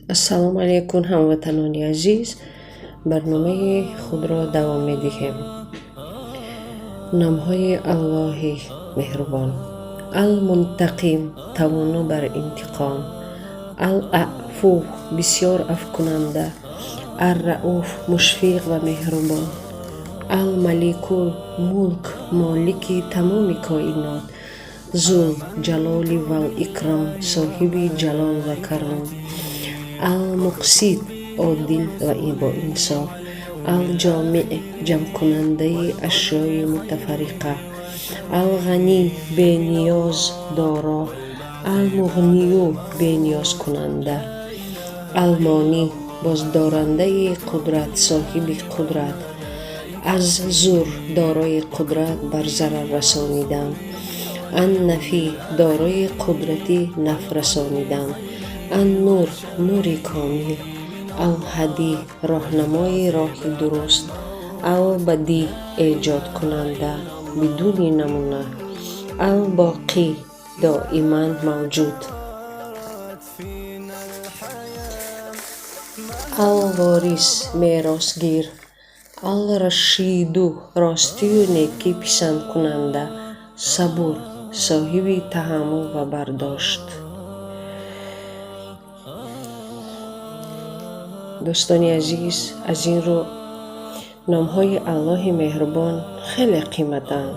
السلام علیکم هموطنان عزیز. برنامه خود را دوام می‌دهیم. نام‌های الله مهربان: المنتقم، توانا بر انتقام. العفو، بسیار عفو کننده. الرؤوف، مشفق و مهربان. الملک، ملک، مالک تمام کائنات. ذو جلال و اکرام، صاحب جلال و کرم. المقسط، عادل و با انصاف. الجامع، جمع کننده اشیای متفرقه. الغنی، بی نیاز، دارا. المغنی، بی نیاز کننده. المانی، بازدارنده قدرت، صاحب قدرت. از زور، دارای قدرت بر ضرر رسانیدن. النفی، دارای قدرتی نفع رسانیدن. النور، نور کامل. الهدی، راهنمای راه درست. البدی، ایجاد کننده بدون نمونه. الباقی، دائما موجود. الوارث، میراثگیر. الرشید، راستی و نیکی پسند کننده. صبور، صاحب تحمل و برداشت. دوستان عزیز، از این رو نام‌های الله مهربان خیلی قیمتند.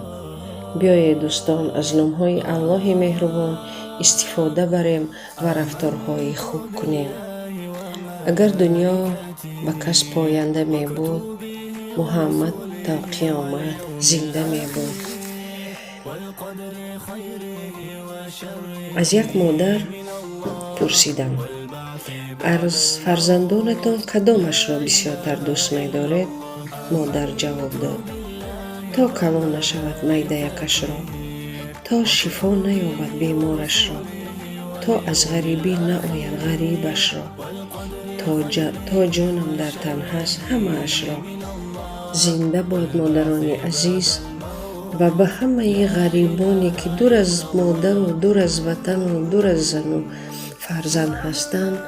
بیایید دوستان از نام‌های الله مهربان استفاده بریم و رفتارهای خوب کنیم. اگر دنیا به کس پاینده می بود، محمد تا قیامت زنده می بود. از یک مادر پرسیدم: از فرزندانتان کدامش را بسیارتر دوست می دارید؟ مادر جواب داد: تا کلان نشود معده یکش را، تا شفا نیابد بیمارش را، تا از غریبی نآید غریبش را، تا جانم در تن هست همه اش را. زنده باد مادران عزیز و به همه غریبانی که دور از مادر و دور از وطن و دور از زن و فرزند هستند،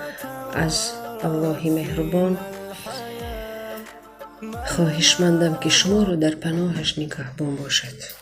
از الله مهربان خواهش مندم که شما رو در پناهش نگهبان باشد.